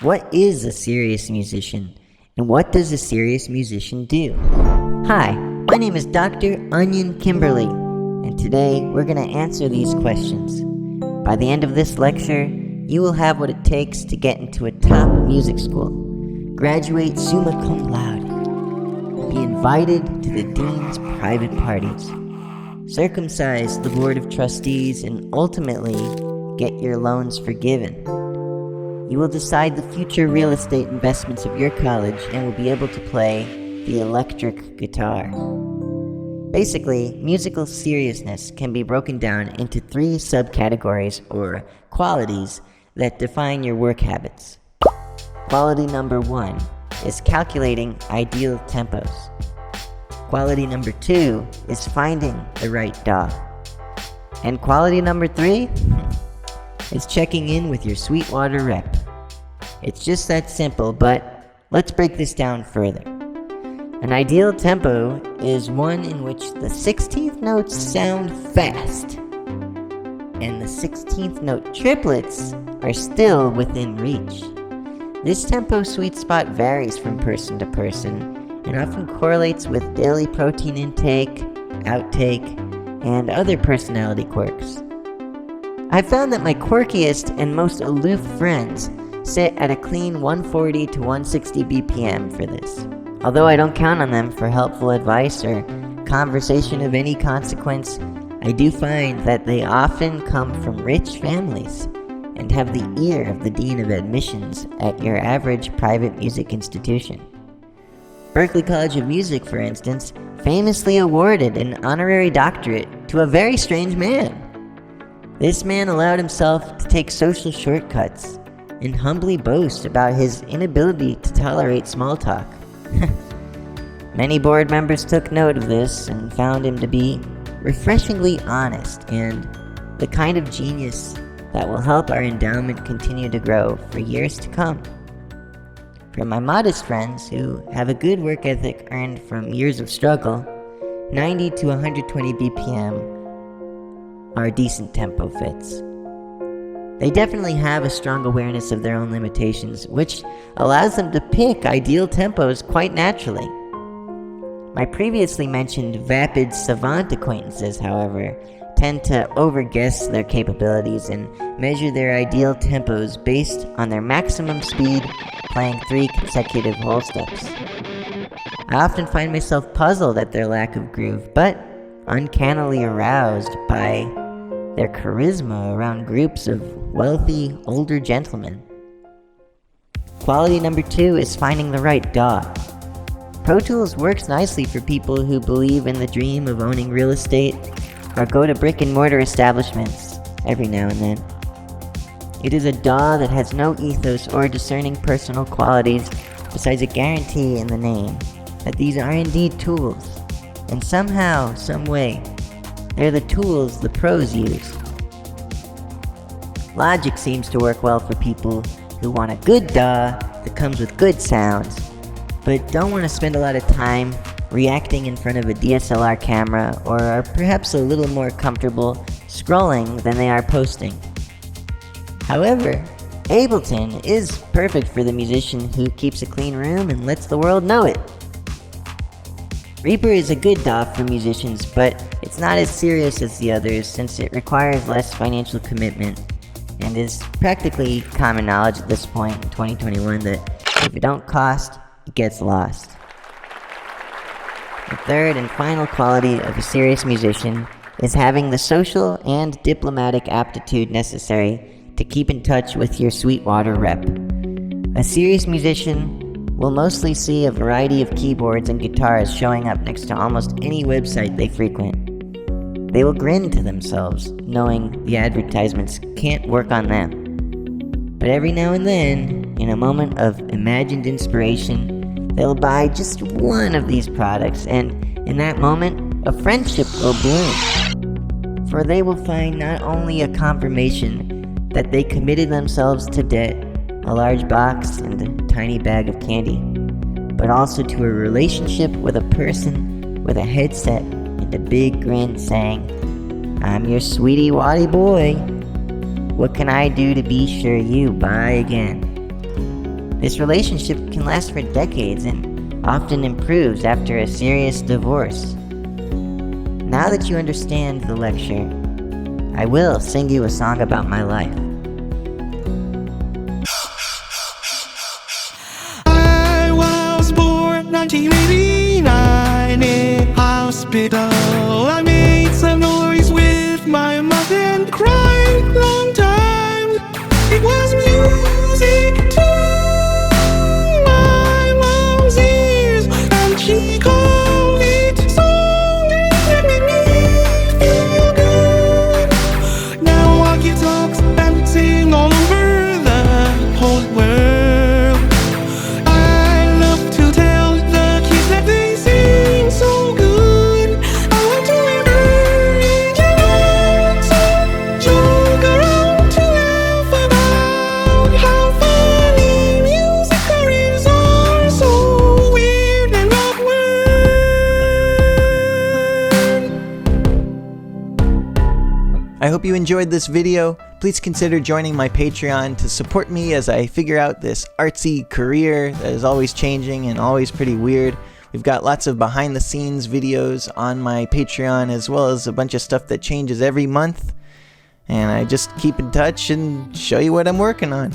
What is a serious musician, and what does a serious musician do? Hi, my name is Dr. Onion Kimberly, and today we're going to answer these questions. By the end of this lecture, you will have what it takes to get into a top music school, graduate Summa Cum Laude, be invited to the dean's private parties, circumcise the board of trustees, and ultimately get your loans forgiven. You will decide the future real estate investments of your college and will be able to play the electric guitar. Basically, musical seriousness can be broken down into 3 subcategories or qualities that define your work habits. Quality number 1 is calculating ideal tempos. Quality number 2 is finding the right DAW. And quality number 3 is checking in with your Sweetwater rep. It's just that simple, but let's break this down further. An ideal tempo is one in which the 16th notes sound fast, and the 16th note triplets are still within reach. This tempo sweet spot varies from person to person, and often correlates with daily protein intake, outtake, and other personality quirks. I've found that my quirkiest and most aloof friends sit at a clean 140 to 160 BPM for this. Although I don't count on them for helpful advice or conversation of any consequence, I do find that they often come from rich families and have the ear of the dean of admissions at your average private music institution. Berklee College of Music, for instance, famously awarded an honorary doctorate to a very strange man. This man allowed himself to take social shortcuts and humbly boast about his inability to tolerate small talk. Many board members took note of this and found him to be refreshingly honest and the kind of genius that will help our endowment continue to grow for years to come. For my modest friends who have a good work ethic earned from years of struggle, 90 to 120 BPM are decent tempo fits. They definitely have a strong awareness of their own limitations, which allows them to pick ideal tempos quite naturally. My previously mentioned vapid savant acquaintances, however, tend to overguess their capabilities and measure their ideal tempos based on their maximum speed playing 3 consecutive whole steps. I often find myself puzzled at their lack of groove, but uncannily aroused by their charisma around groups of wealthy older gentlemen. Quality number 2 is finding the right DAW. Pro Tools works nicely for people who believe in the dream of owning real estate or go to brick and mortar establishments every now and then. It is a DAW that has no ethos or discerning personal qualities besides a guarantee in the name that these are indeed tools, and somehow, some way, they're the tools the pros use. Logic seems to work well for people who want a good DAW that comes with good sounds, but don't want to spend a lot of time reacting in front of a DSLR camera or are perhaps a little more comfortable scrolling than they are posting. However, Ableton is perfect for the musician who keeps a clean room and lets the world know it. Reaper is a good DAW for musicians, but it's not as serious as the others since it requires less financial commitment and is practically common knowledge at this point in 2021 that if it don't cost, it gets lost. The third and final quality of a serious musician is having the social and diplomatic aptitude necessary to keep in touch with your Sweetwater rep. A serious musician will mostly see a variety of keyboards and guitars showing up next to almost any website they frequent. They will grin to themselves, knowing the advertisements can't work on them. But every now and then, in a moment of imagined inspiration, they'll buy just one of these products, and in that moment, a friendship will bloom. For they will find not only a confirmation that they committed themselves to debt, a large box, and a tiny bag of candy, but also to a relationship with a person with a headset and a big grin saying, "I'm your sweetie waddy boy. What can I do to be sure you buy again?" This relationship can last for decades and often improves after a serious divorce. Now that you understand the lecture, I will sing you a song about my life. I was born 1989 in hospital. I made some noise with my mouth and cried long time. It was music to my mom's ears, and she called it song, and it made me feel good. Now I can talk and sing all over the whole world. I love to tell the kids that they sing so good. I want to encourage everyone to joke around to laugh about how funny music careers are, so weird and awkward. I hope you enjoyed this video. Please consider joining my Patreon to support me as I figure out this artsy career that is always changing and always pretty weird. We've got lots of behind the scenes videos on my Patreon, as well as a bunch of stuff that changes every month. And I just keep in touch and show you what I'm working on.